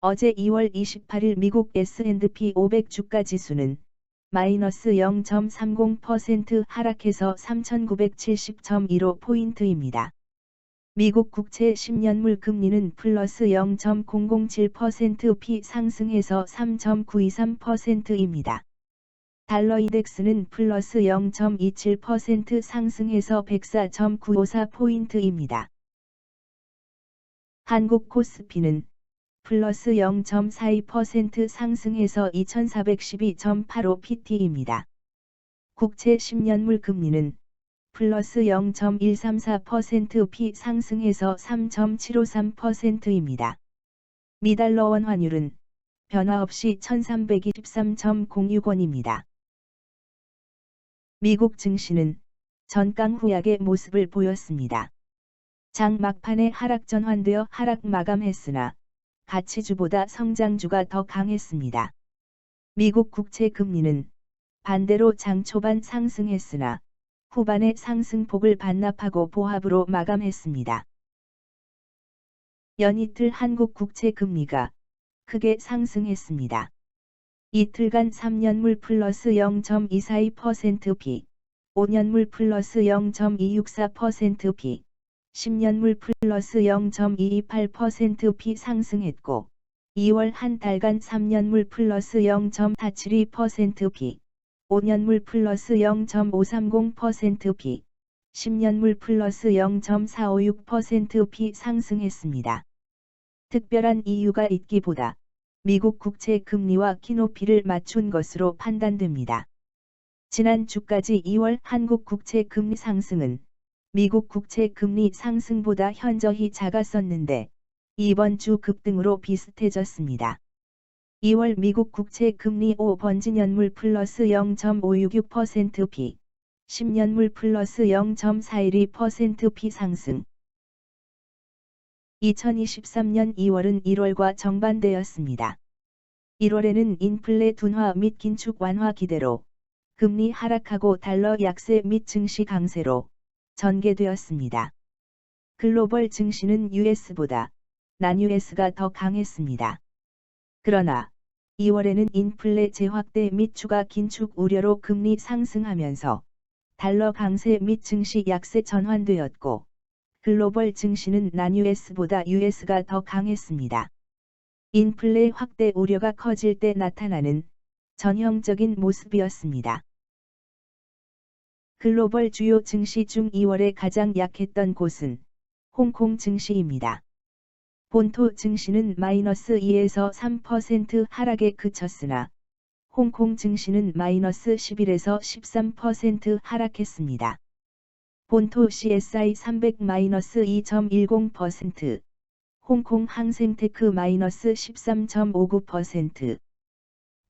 어제 2월 28일 미국 S&P 500 주가 지수는 마이너스 0.30% 하락해서 3,970.15포인트입니다. 미국 국채 10년물 금리는 플러스 0.007% 상승해서 3.923%입니다. 달러 인덱스는 플러스 0.27% 상승해서 104.954포인트입니다. 한국 코스피는 플러스 0.42% 상승해서 2412.85pt입니다. 국채 10년물 금리는 플러스 0.134% 상승해서 3.753%입니다. 미달러 원 환율은 변화 없이 1323.06원입니다. 미국 증시는 전강후약의 모습을 보였습니다. 장 막판에 하락 전환되어 하락 마감했으나 가치주보다 성장주가 더 강했습니다. 미국 국채 금리는 반대로 장 초반 상승했으나 후반에 상승폭을 반납하고 보합으로 마감했습니다. 연이틀 한국 국채 금리가 크게 상승했습니다. 이틀간 3년물 플러스 0.242%p, 5년물 플러스 0.264%p, 10년물 플러스 0.228%p 상승했고 2월 한 달간 3년물 플러스 0.472%p, 5년물 플러스 0.530%p, 10년물 플러스 0.456%p 상승했습니다. 특별한 이유가 있기보다 미국 국채 금리와 키높이를 맞춘 것으로 판단됩니다. 지난 주까지 2월 한국 국채 금리 상승은 미국 국채 금리 상승보다 현저히 작았었는데 이번 주 급등으로 비슷해졌습니다. 2월 미국 국채 금리 5번지년물 플러스 0.566%p, 10년물 플러스 0.412%p 상승. 2023년 2월은 1월과 정반대였습니다. 1월에는 인플레 둔화 및 긴축 완화 기대로 금리 하락하고 달러 약세 및 증시 강세로 전개되었습니다. 글로벌 증시는 US보다 난US가 더 강했습니다. 그러나 2월에는 인플레 재확대 및 추가 긴축 우려로 금리 상승하면서 달러 강세 및 증시 약세 전환되었고 글로벌 증시는 난US보다 US가 더 강했습니다. 인플레 확대 우려가 커질 때 나타나는 전형적인 모습이었습니다. 글로벌 주요 증시 중 2월에 가장 약했던 곳은 홍콩 증시입니다. 본토 증시는 마이너스 2에서 3% 하락에 그쳤으나 홍콩 증시는 마이너스 11에서 13% 하락했습니다. 본토 CSI 300 마이너스 2.10%, 홍콩 항생테크 마이너스 13.59%.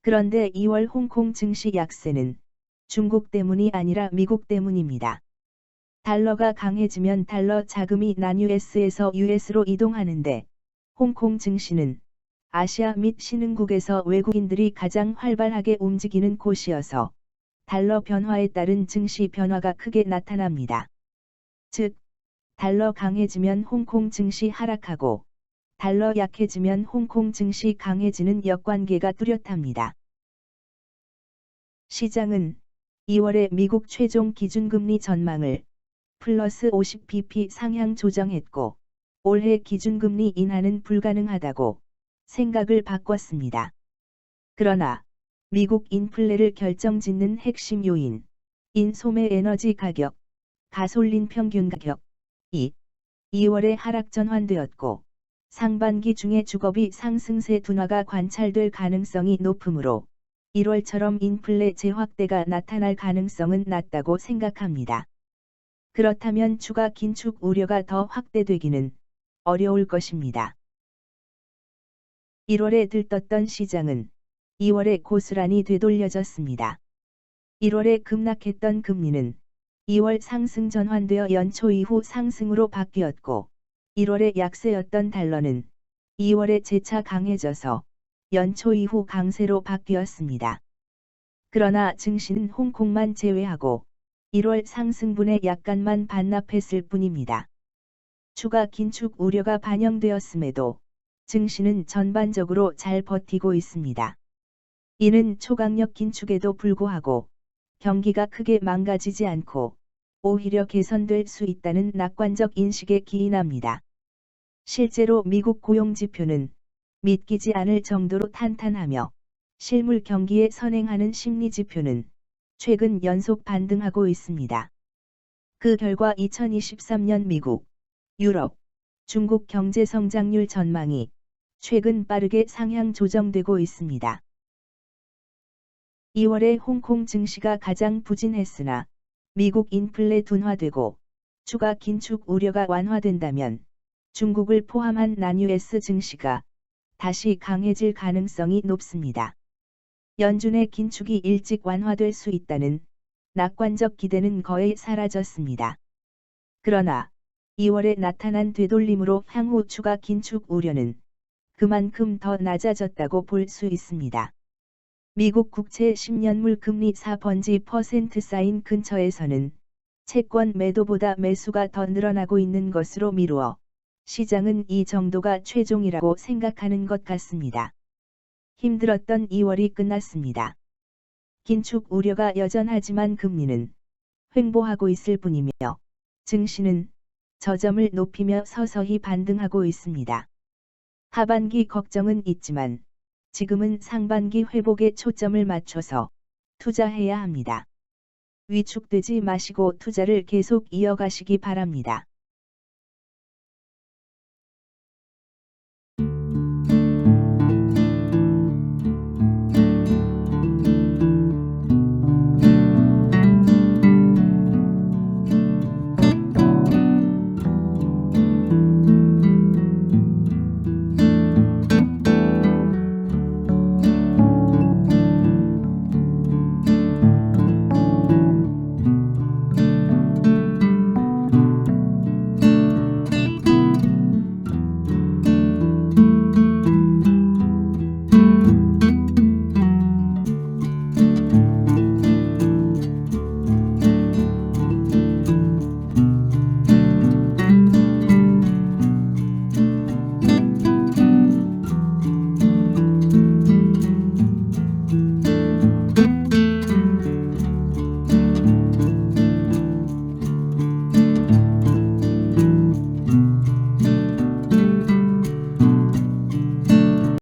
그런데 2월 홍콩 증시 약세는 중국 때문이 아니라 미국 때문입니다. 달러가 강해지면 달러 자금이 난US에서 US로 이동하는데 홍콩 증시는 아시아 및 신흥국에서 외국인들이 가장 활발하게 움직이는 곳이어서 달러 변화에 따른 증시 변화가 크게 나타납니다. 즉, 달러 강해지면 홍콩 증시 하락하고 달러 약해지면 홍콩 증시 강해지는 역관계가 뚜렷합니다. 시장은 2월에 미국 최종 기준금리 전망을 플러스 50bp 상향 조정했고 올해 기준금리 인하는 불가능하다고 생각을 바꿨습니다. 그러나 미국 인플레를 결정짓는 핵심 요인, 인 소매 에너지 가격, 가솔린 평균 가격이 2월에 하락 전환되었고 상반기 중에 주거비 상승세 둔화가 관찰될 가능성이 높으므로 1월처럼 인플레 재확대가 나타날 가능성은 낮다고 생각합니다. 그렇다면 추가 긴축 우려가 더 확대되기는 어려울 것입니다. 1월에 들떴던 시장은 2월에 고스란히 되돌려졌습니다. 1월에 급락했던 금리는 2월 상승 전환되어 연초 이후 상승으로 바뀌었고 1월에 약세였던 달러는 2월에 재차 강해져서 연초 이후 강세로 바뀌었습니다. 그러나 증시는 홍콩만 제외하고 1월 상승분에 약간만 반납했을 뿐입니다. 추가 긴축 우려가 반영되었음에도 증시는 전반적으로 잘 버티고 있습니다. 이는 초강력 긴축에도 불구하고 경기가 크게 망가지지 않고 오히려 개선될 수 있다는 낙관적 인식에 기인합니다. 실제로 미국 고용지표는 믿기지 않을 정도로 탄탄하며 실물 경기에 선행하는 심리지표는 최근 연속 반등하고 있습니다. 그 결과 2023년 미국, 유럽, 중국 경제 성장률 전망이 최근 빠르게 상향 조정되고 있습니다. 2월에 홍콩 증시가 가장 부진했으나 미국 인플레 둔화되고 추가 긴축 우려가 완화된다면 중국을 포함한 난US 증시가 다시 강해질 가능성이 높습니다. 연준의 긴축이 일찍 완화될 수 있다는 낙관적 기대는 거의 사라졌습니다. 그러나 2월에 나타난 되돌림으로 향후 추가 긴축 우려는 그만큼 더 낮아졌다고 볼 수 있습니다. 미국 국채 10년물 금리 4% 사인 근처에서는 채권 매도보다 매수가 더 늘어나고 있는 것으로 미루어 시장은 이 정도가 최종이라고 생각하는 것 같습니다. 힘들었던 2월이 끝났습니다. 긴축 우려가 여전하지만 금리는 횡보하고 있을 뿐이며 증시는 저점을 높이며 서서히 반등하고 있습니다. 하반기 걱정은 있지만 지금은 상반기 회복에 초점을 맞춰서 투자해야 합니다. 위축되지 마시고 투자를 계속 이어가시기 바랍니다.